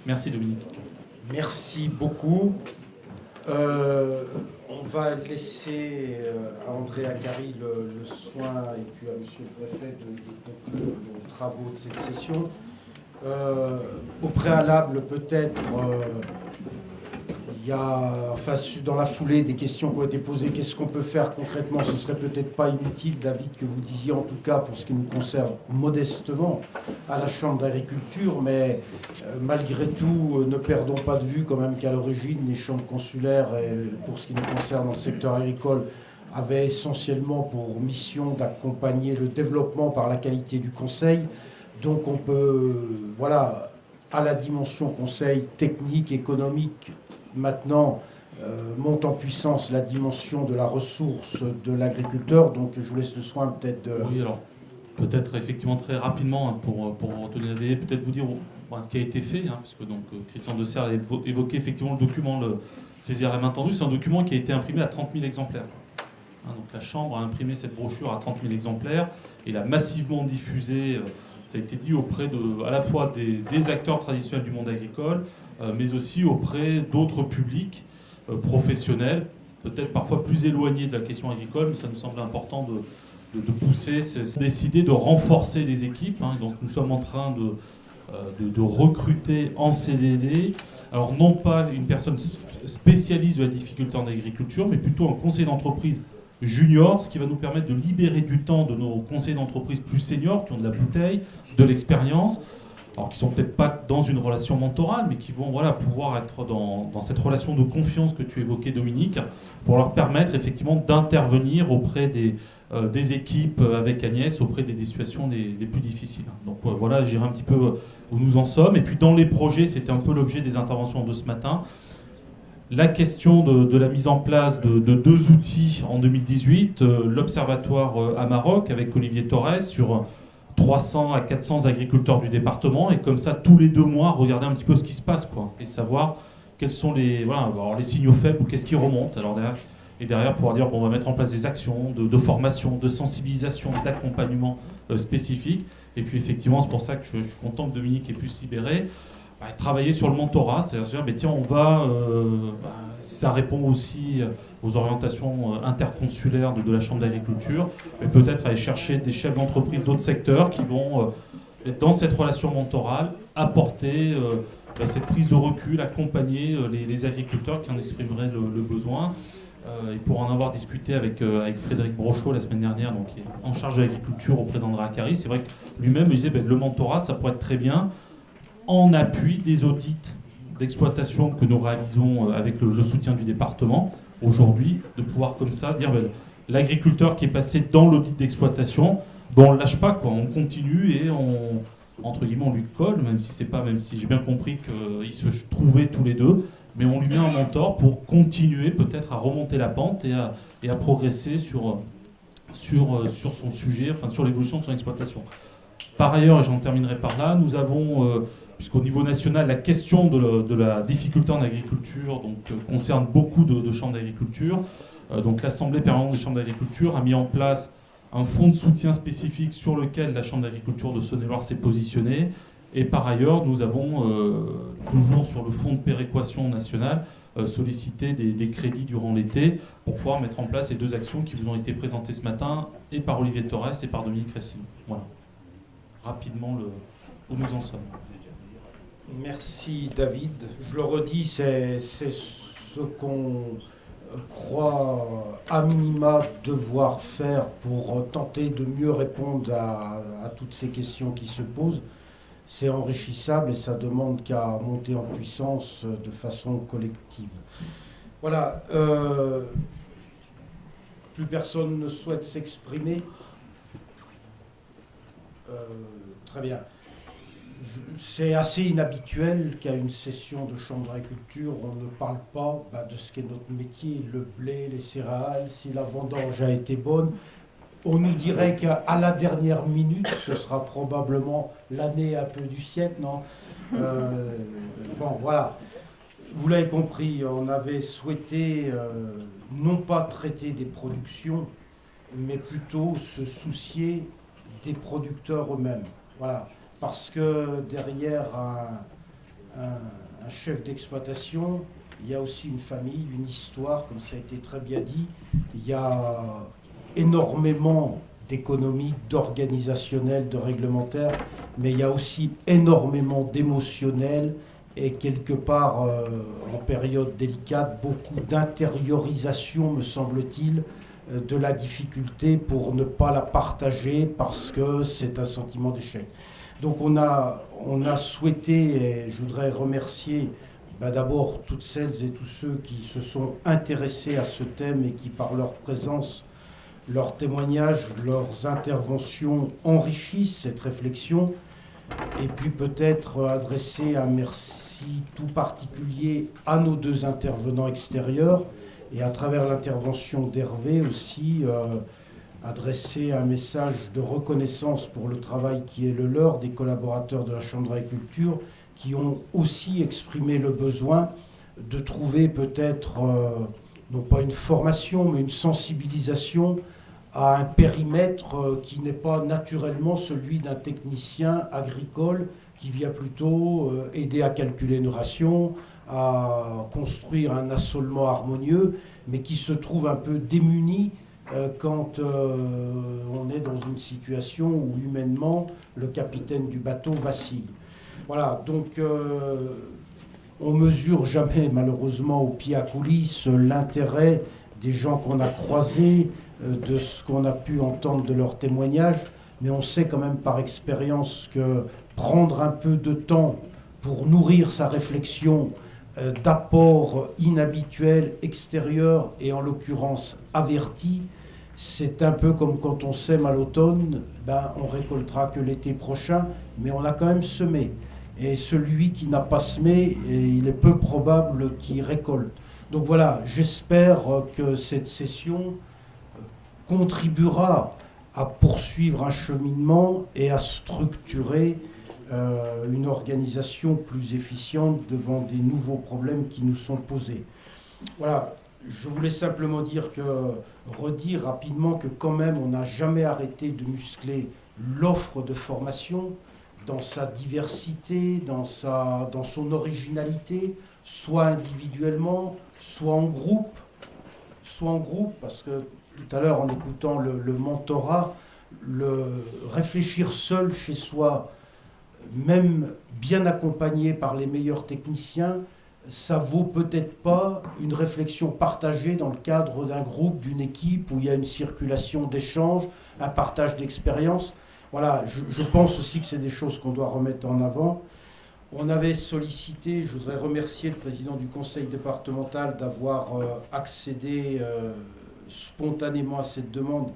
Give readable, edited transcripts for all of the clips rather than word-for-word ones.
Merci Dominique. Merci beaucoup. On va laisser à André Acari le soin et puis à Monsieur le Préfet de conclure nos travaux de cette session. Au préalable, peut-être, il y a, enfin, dans la foulée des questions qui ont été posées, qu'est-ce qu'on peut faire concrètement? Ce serait peut-être pas inutile, David, que vous disiez, en tout cas pour ce qui nous concerne modestement, à la Chambre d'agriculture, mais malgré tout, ne perdons pas de vue quand même qu'à l'origine, les chambres consulaires, pour ce qui nous concerne dans le secteur agricole, avaient essentiellement pour mission d'accompagner le développement par la qualité du conseil. Donc on peut, voilà, à la dimension conseil technique, économique, maintenant monte en puissance la dimension de la ressource de l'agriculteur. Donc je vous laisse le soin peut-être de... Oui, alors peut-être effectivement très rapidement, hein, pour donner la délai, peut-être vous dire ce qui a été fait, hein, parce que donc, Christian Desserre a évoqué effectivement le document, le saisir à main tendue. C'est un document qui a été imprimé à 30 000 exemplaires. Hein, donc la Chambre a imprimé cette brochure à 30 000 exemplaires et l'a massivement diffusée. Ça a été dit auprès à la fois des acteurs traditionnels du monde agricole, mais aussi auprès d'autres publics professionnels, peut-être parfois plus éloignés de la question agricole, mais ça nous semble important de pousser, c'est décider de renforcer les équipes. Hein. Donc nous sommes en train de recruter en CDD, alors non pas une personne spécialiste de la difficulté en agriculture, mais plutôt un conseiller d'entreprise junior, ce qui va nous permettre de libérer du temps de nos conseillers d'entreprise plus seniors, qui ont de la bouteille, de l'expérience, alors qui ne sont peut-être pas dans une relation mentorale, mais qui vont pouvoir être dans cette relation de confiance que tu évoquais, Dominique, pour leur permettre effectivement d'intervenir auprès des équipes avec Agnès, auprès des situations les plus difficiles. Donc voilà, j'irai un petit peu où nous en sommes. Et puis dans les projets, c'était un peu l'objet des interventions de ce matin, la question de la mise en place de deux outils en 2018, l'Observatoire à Maroc avec Olivier Torres sur 300 à 400 agriculteurs du département, et comme ça, tous les 2 mois, regarder un petit peu ce qui se passe, quoi, et savoir quels sont les signaux faibles ou qu'est-ce qui remonte. Alors derrière, pouvoir dire, bon, on va mettre en place des actions de formation, de sensibilisation, d'accompagnement spécifique. Et puis effectivement, c'est pour ça que je suis content que Dominique ait pu se libérer. Travailler sur le mentorat, c'est-à-dire mais tiens, on va, ça répond aussi aux orientations interconsulaires de la Chambre d'agriculture, mais peut-être aller chercher des chefs d'entreprise d'autres secteurs qui vont, dans cette relation mentorale, apporter cette prise de recul, accompagner les agriculteurs qui en exprimeraient le besoin. Et pour en avoir discuté avec Frédéric Brochot la semaine dernière, donc, qui est en charge de l'agriculture auprès d'André Acari, c'est vrai que lui-même me disait que le mentorat, ça pourrait être très bien en appui des audits d'exploitation que nous réalisons avec le soutien du département aujourd'hui, de pouvoir comme ça dire l'agriculteur qui est passé dans l'audit d'exploitation, on ne lâche pas, quoi, on continue et entre guillemets on lui colle, même si j'ai bien compris qu'ils se trouvaient tous les deux, mais on lui met un mentor pour continuer peut-être à remonter la pente et à progresser sur son sujet, enfin sur l'évolution de son exploitation. Par ailleurs, et j'en terminerai par là, nous avons, puisqu'au niveau national, la question de la difficulté en agriculture concerne beaucoup de chambres d'agriculture. Donc l'Assemblée permanente des chambres d'agriculture a mis en place un fonds de soutien spécifique sur lequel la Chambre d'agriculture de Saône-et-Loire s'est positionnée. Et par ailleurs, nous avons, toujours sur le fonds de péréquation national, sollicité des crédits durant l'été pour pouvoir mettre en place les 2 actions qui vous ont été présentées ce matin, et par Olivier Torres et par Dominique Racine. Voilà. Rapidement où nous en sommes. Merci David. Je le redis, c'est ce qu'on croit à minima devoir faire pour tenter de mieux répondre à toutes ces questions qui se posent. C'est enrichissable et ça demande qu'à monter en puissance de façon collective. Voilà. Plus personne ne souhaite s'exprimer. Très bien. C'est assez inhabituel qu'à une session de chambre d'agriculture, on ne parle pas de ce qu'est notre métier, le blé, les céréales, si la vendange a été bonne. On nous dirait qu'à la dernière minute, ce sera probablement l'année un peu du siècle, non ? Bon, voilà. Vous l'avez compris, on avait souhaité non pas traiter des productions, mais plutôt se soucier des producteurs eux-mêmes. Voilà. Parce que derrière un chef d'exploitation, il y a aussi une famille, une histoire, comme ça a été très bien dit. Il y a énormément d'économique, d'organisationnel, de réglementaire, mais il y a aussi énormément d'émotionnel et quelque part, en période délicate, beaucoup d'intériorisation, me semble-t-il, de la difficulté pour ne pas la partager parce que c'est un sentiment d'échec. Donc on a souhaité, et je voudrais remercier d'abord toutes celles et tous ceux qui se sont intéressés à ce thème et qui par leur présence, leurs témoignages, leurs interventions enrichissent cette réflexion. Et puis peut-être adresser un merci tout particulier à nos deux intervenants extérieurs et à travers l'intervention d'Hervé aussi adresser un message de reconnaissance pour le travail qui est le leur des collaborateurs de la Chambre d'agriculture qui ont aussi exprimé le besoin de trouver peut-être, non pas une formation, mais une sensibilisation à un périmètre qui n'est pas naturellement celui d'un technicien agricole qui vient plutôt aider à calculer une ration, à construire un assolement harmonieux, mais qui se trouve un peu démuni quand on est dans une situation où humainement le capitaine du bateau vacille. Voilà, donc on mesure jamais malheureusement au pied à coulisses l'intérêt des gens qu'on a croisés, de ce qu'on a pu entendre de leurs témoignages, mais on sait quand même par expérience que prendre un peu de temps pour nourrir sa réflexion d'apports inhabituels, extérieurs et en l'occurrence avertis, c'est un peu comme quand on sème à l'automne, on récoltera que l'été prochain, mais on a quand même semé. Et celui qui n'a pas semé, il est peu probable qu'il récolte. Donc voilà, j'espère que cette session contribuera à poursuivre un cheminement et à structurer une organisation plus efficiente devant des nouveaux problèmes qui nous sont posés. Voilà, je voulais simplement redire rapidement que quand même on n'a jamais arrêté de muscler l'offre de formation dans sa diversité, dans son originalité, soit individuellement, soit en groupe, parce que tout à l'heure, en écoutant le mentorat, le réfléchir seul chez soi, même bien accompagné par les meilleurs techniciens, ça vaut peut-être pas une réflexion partagée dans le cadre d'un groupe, d'une équipe, où il y a une circulation d'échanges, un partage d'expériences. Voilà, je pense aussi que c'est des choses qu'on doit remettre en avant. On avait sollicité, je voudrais remercier le président du conseil départemental d'avoir accédé spontanément à cette demande,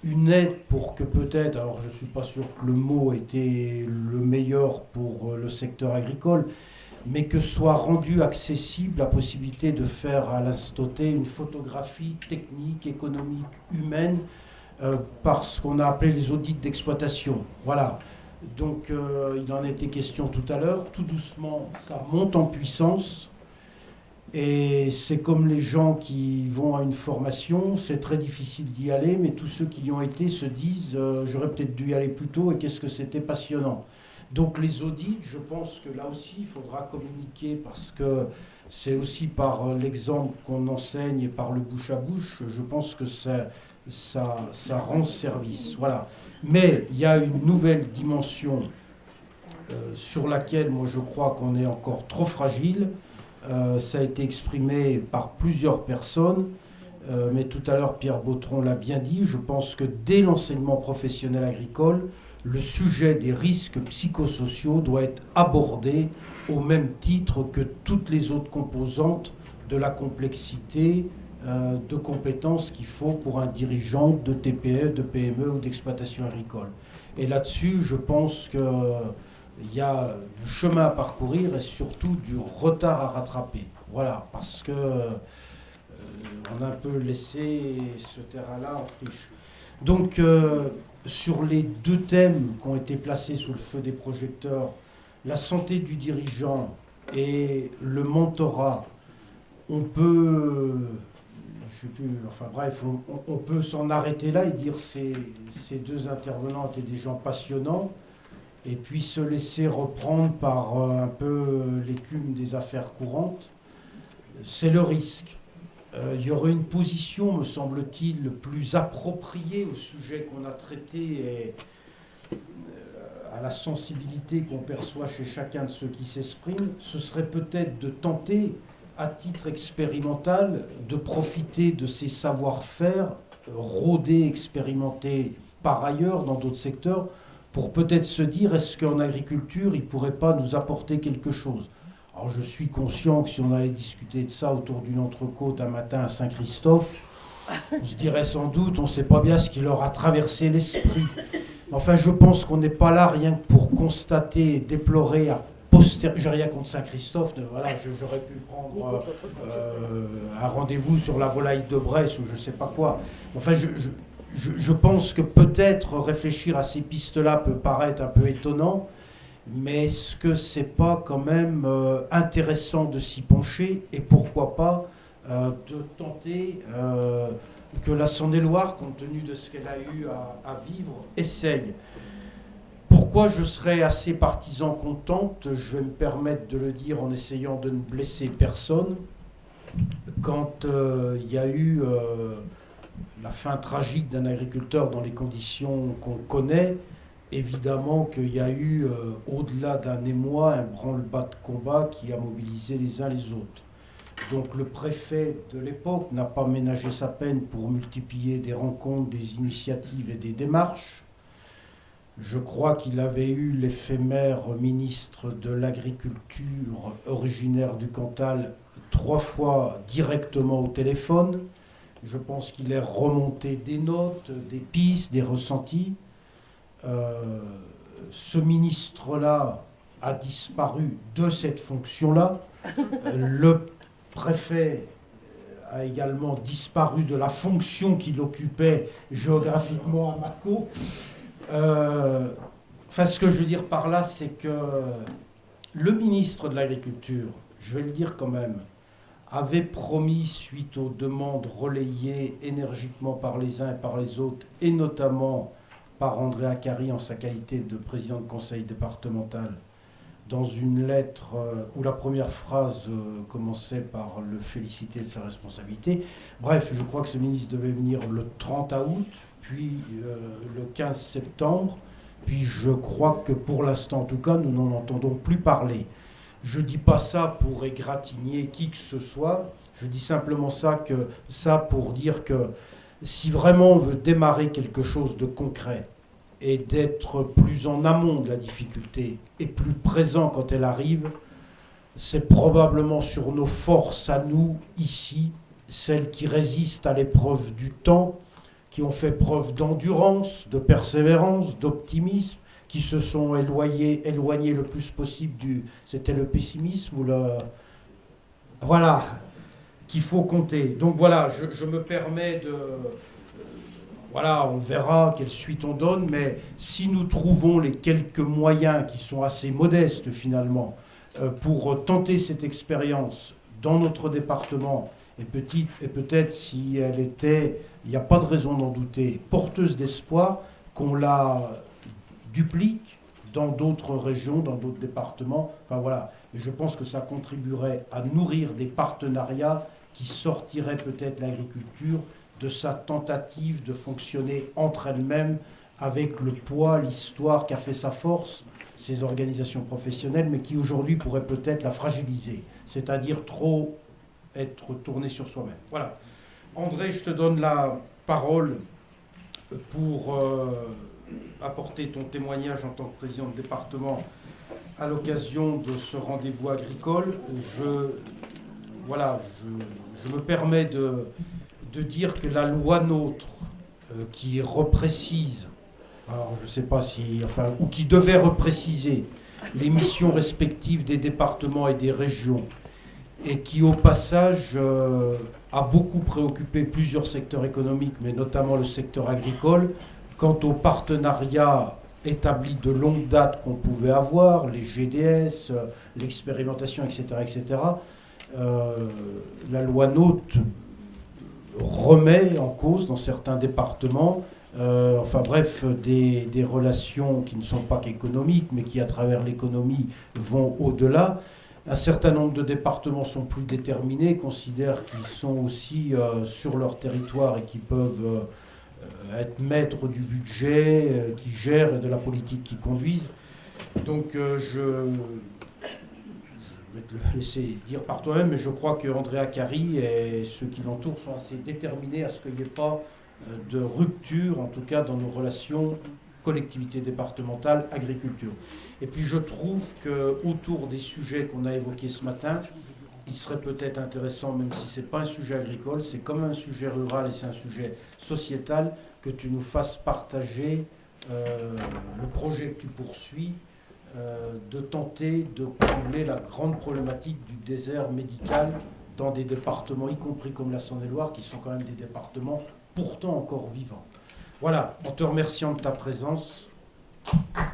une aide pour que peut-être, alors je ne suis pas sûr que le mot était le meilleur pour le secteur agricole, mais que soit rendue accessible la possibilité de faire à l'instant T une photographie technique, économique, humaine, par ce qu'on a appelé les audits d'exploitation. Voilà. Donc il en a été question tout à l'heure. Tout doucement, ça monte en puissance. Et c'est comme les gens qui vont à une formation, c'est très difficile d'y aller, mais tous ceux qui y ont été se disent j'aurais peut-être dû y aller plus tôt et qu'est-ce que c'était passionnant. Donc les audits, je pense que là aussi, il faudra communiquer parce que c'est aussi par l'exemple qu'on enseigne et par le bouche à bouche, je pense que ça rend service. Voilà. Mais il y a une nouvelle dimension sur laquelle, moi, je crois qu'on est encore trop fragile. Ça a été exprimé par plusieurs personnes, mais tout à l'heure, Pierre Bautron l'a bien dit. Je pense que dès l'enseignement professionnel agricole, le sujet des risques psychosociaux doit être abordé au même titre que toutes les autres composantes de la complexité de compétences qu'il faut pour un dirigeant de TPE, de PME ou d'exploitation agricole. Et là-dessus, je pense qu'il y a du chemin à parcourir et surtout du retard à rattraper. Voilà, parce que on a un peu laissé ce terrain-là en friche. Donc, sur les deux thèmes qui ont été placés sous le feu des projecteurs, la santé du dirigeant et le mentorat, on peut... on peut s'en arrêter là et dire que ces deux intervenants étaient des gens passionnants. et puis se laisser reprendre par un peu l'écume des affaires courantes, c'est le risque. Il y aurait une position, me semble-t-il, plus appropriée au sujet qu'on a traité et à la sensibilité qu'on perçoit chez chacun de ceux qui s'expriment. Ce serait peut-être de tenter, à titre expérimental, de profiter de ces savoir-faire rodés, expérimentés par ailleurs dans d'autres secteurs, pour peut-être se dire, est-ce qu'en agriculture, il ne pourrait pas nous apporter quelque chose? Alors je suis conscient que si on allait discuter de ça autour d'une entrecôte un matin à Saint-Christophe, on se dirait sans doute, on ne sait pas bien ce qui leur a traversé l'esprit. Enfin, je pense qu'on n'est pas là rien que pour constater et déplorer à posteriori. J'ai rien contre Saint-Christophe, voilà, j'aurais pu prendre un rendez-vous sur la volaille de Bresse ou je ne sais pas quoi. Enfin, je pense que peut-être réfléchir à ces pistes-là peut paraître un peu étonnant, mais est-ce que c'est pas quand même intéressant de s'y pencher et pourquoi pas de tenter que la Saône-et-Loire, compte tenu de ce qu'elle a eu à vivre, essaye. Pourquoi je serais assez partisan contente, je vais me permettre de le dire en essayant de ne blesser personne, quand il y a eu la fin tragique d'un agriculteur dans les conditions qu'on connaît, évidemment qu'il y a eu, au-delà d'un émoi, un branle-bas de combat qui a mobilisé les uns les autres. Donc le préfet de l'époque n'a pas ménagé sa peine pour multiplier des rencontres, des initiatives et des démarches. Je crois qu'il avait eu l'éphémère ministre de l'Agriculture originaire du Cantal 3 fois directement au téléphone. Je pense qu'il est remonté des notes, des pistes, des ressentis. Ce ministre-là a disparu de cette fonction-là. Le préfet a également disparu de la fonction qu'il occupait géographiquement à Mâcon. Enfin, ce que je veux dire par là, c'est que le ministre de l'Agriculture, je vais le dire quand même, avait promis, suite aux demandes relayées énergiquement par les uns et par les autres, et notamment par André Acari en sa qualité de président de conseil départemental, dans une lettre où la première phrase commençait par le féliciter de sa responsabilité. Bref, je crois que ce ministre devait venir le 30 août, puis le 15 septembre, puis je crois que pour l'instant, en tout cas, nous n'en entendons plus parler. Je ne dis pas ça pour égratigner qui que ce soit, je dis simplement ça pour dire que si vraiment on veut démarrer quelque chose de concret, et d'être plus en amont de la difficulté et plus présent quand elle arrive, c'est probablement sur nos forces à nous, ici, celles qui résistent à l'épreuve du temps, qui ont fait preuve d'endurance, de persévérance, d'optimisme, qui se sont éloignés le plus possible c'était le pessimisme ou le... Voilà, qu'il faut compter. Donc voilà, je me permets de... Voilà, on verra quelle suite on donne, mais si nous trouvons les quelques moyens qui sont assez modestes finalement pour tenter cette expérience dans notre département, et peut-être si elle était, il n'y a pas de raison d'en douter, porteuse d'espoir, qu'on la duplique dans d'autres régions, dans d'autres départements. Enfin voilà, et je pense que ça contribuerait à nourrir des partenariats qui sortiraient peut-être l'agriculture de sa tentative de fonctionner entre elles-mêmes avec le poids, l'histoire qu'a fait sa force, ces organisations professionnelles, mais qui aujourd'hui pourrait peut-être la fragiliser, c'est-à-dire trop être tourné sur soi-même. Voilà. André, je te donne la parole pour apporter ton témoignage en tant que président de département à l'occasion de ce rendez-vous agricole. Je me permets de dire que la loi NOTRe, qui reprécise, alors je ne sais pas si, enfin, ou qui devait repréciser les missions respectives des départements et des régions, et qui au passage a beaucoup préoccupé plusieurs secteurs économiques, mais notamment le secteur agricole, quant aux partenariats établis de longue date qu'on pouvait avoir, les GDS, l'expérimentation, etc., etc. La loi NOTRe remet en cause dans certains départements enfin bref, des relations qui ne sont pas qu'économiques, mais qui à travers l'économie vont au-delà. Un certain nombre de départements sont plus déterminés, considèrent qu'ils sont aussi sur leur territoire et qui peuvent être maîtres du budget, qui gèrent et de la politique qui conduisent. Donc je vais te le laisser dire par toi-même, mais je crois que Andrea Cari et ceux qui l'entourent sont assez déterminés à ce qu'il n'y ait pas de rupture, en tout cas dans nos relations collectivité départementale, agriculture. Et puis je trouve qu'autour des sujets qu'on a évoqués ce matin, il serait peut-être intéressant, même si ce n'est pas un sujet agricole, c'est comme un sujet rural et c'est un sujet sociétal, que tu nous fasses partager le projet que tu poursuis, de tenter de combler la grande problématique du désert médical dans des départements, y compris comme la Saône-et-Loire, qui sont quand même des départements pourtant encore vivants. Voilà, en te remerciant de ta présence.